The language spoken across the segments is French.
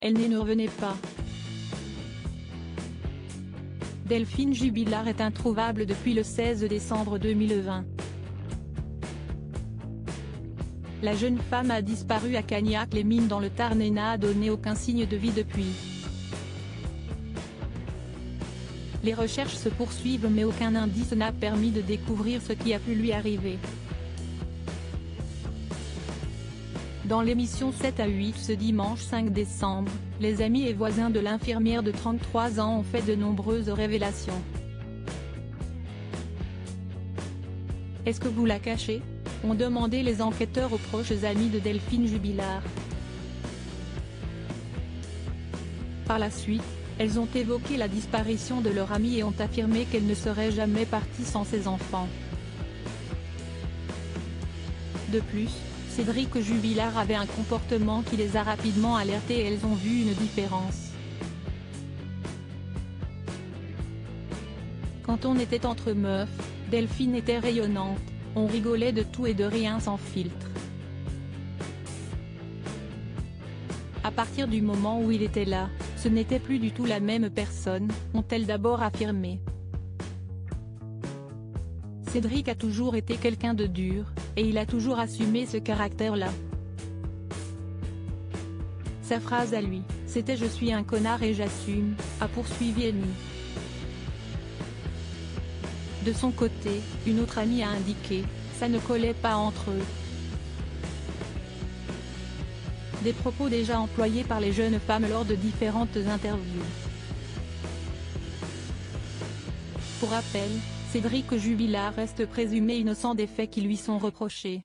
Elle ne revenait pas. Delphine Jubilard est introuvable depuis le 16 décembre 2020. La jeune femme a disparu à Cagnac-les-Mines dans le Tarn et n'a donné aucun signe de vie depuis. Les recherches se poursuivent mais aucun indice n'a permis de découvrir ce qui a pu lui arriver. Dans l'émission 7 à 8 ce dimanche 5 décembre, les amis et voisins de l'infirmière de 33 ans ont fait de nombreuses révélations. Est-ce que vous la cachez ? Ont demandé les enquêteurs aux proches amis de Delphine Jubilard. Par la suite, elles ont évoqué la disparition de leur amie et ont affirmé qu'elle ne serait jamais partie sans ses enfants. De plus, Cédric Jubilard avait un comportement qui les a rapidement alertées et elles ont vu une différence. Quand on était entre meufs, Delphine était rayonnante, on rigolait de tout et de rien sans filtre. À partir du moment où il était là, ce n'était plus du tout la même personne, ont-elles d'abord affirmé. Cédric a toujours été quelqu'un de dur, et il a toujours assumé ce caractère-là. Sa phrase à lui, c'était « Je suis un connard et j'assume », a poursuivi Annie. De son côté, une autre amie a indiqué « Ça ne collait pas entre eux ». Des propos déjà employés par les jeunes femmes lors de différentes interviews. Pour rappel, Cédric Jubilard reste présumé innocent des faits qui lui sont reprochés.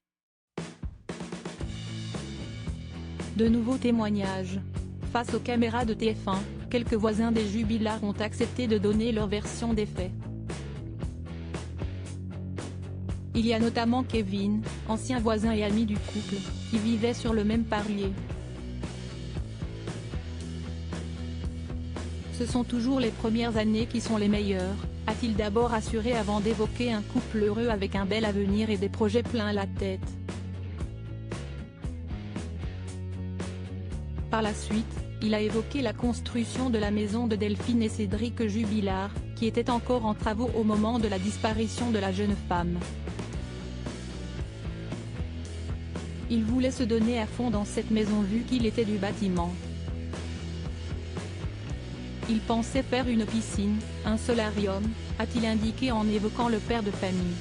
De nouveaux témoignages. Face aux caméras de TF1, quelques voisins des Jubilard ont accepté de donner leur version des faits. Il y a notamment Kevin, ancien voisin et ami du couple, qui vivait sur le même palier. Ce sont toujours les premières années qui sont les meilleures, a-t-il d'abord assuré avant d'évoquer un couple heureux avec un bel avenir et des projets plein la tête. Par la suite, il a évoqué la construction de la maison de Delphine et Cédric Jubilard, qui était encore en travaux au moment de la disparition de la jeune femme. Il voulait se donner à fond dans cette maison vu qu'il était du bâtiment. Il pensait faire une piscine, un solarium, a-t-il indiqué en évoquant le père de famille.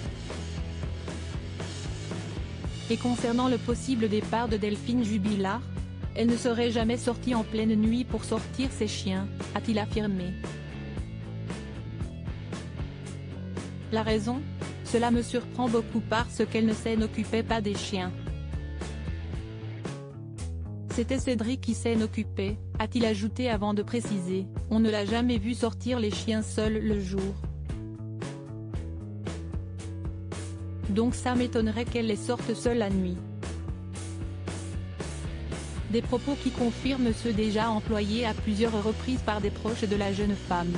Et concernant le possible départ de Delphine Jubilard, elle ne serait jamais sortie en pleine nuit pour sortir ses chiens, a-t-il affirmé. La raison ? Cela me surprend beaucoup parce qu'elle ne s'en occupait pas des chiens. C'était Cédric qui s'en occupait, a-t-il ajouté avant de préciser, on ne l'a jamais vu sortir les chiens seuls le jour. Donc ça m'étonnerait qu'elle les sorte seule la nuit. Des propos qui confirment ceux déjà employés à plusieurs reprises par des proches de la jeune femme.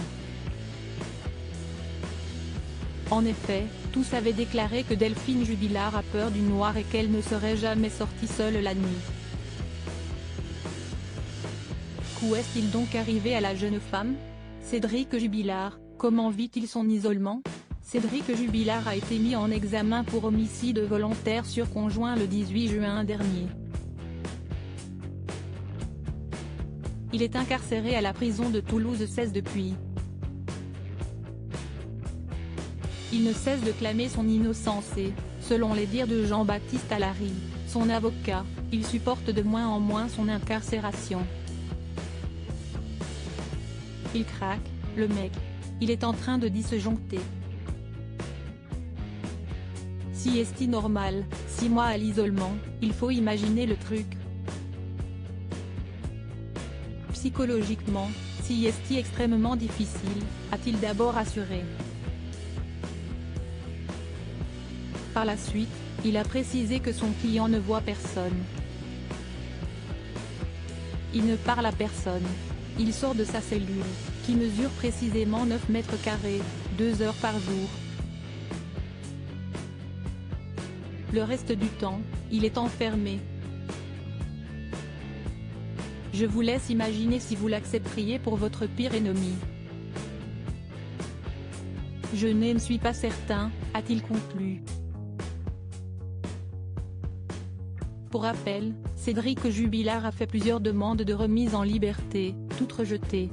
En effet, tous avaient déclaré que Delphine Jubilard a peur du noir et qu'elle ne serait jamais sortie seule la nuit. Qu'où est-il donc arrivé à la jeune femme ? Cédric Jubilard, comment vit-il son isolement ? Cédric Jubilard a été mis en examen pour homicide volontaire sur conjoint le 18 juin dernier. Il est incarcéré à la prison de Toulouse 16 depuis. Il ne cesse de clamer son innocence et, selon les dires de Jean-Baptiste Allary, son avocat, il supporte de moins en moins son incarcération. Il craque, le mec. Il est en train de disjoncter. Si est-il normal, 6 mois à l'isolement, il faut imaginer le truc. Psychologiquement, si est-il extrêmement difficile, a-t-il d'abord assuré. Par la suite, il a précisé que son client ne voit personne. Il ne parle à personne. Il sort de sa cellule, qui mesure précisément 9 mètres carrés, 2 heures par jour. Le reste du temps, il est enfermé. Je vous laisse imaginer si vous l'accepteriez pour votre pire ennemi. Je ne suis pas certain, a-t-il conclu. Pour rappel, Cédric Jubilard a fait plusieurs demandes de remise en liberté, toutes rejetées.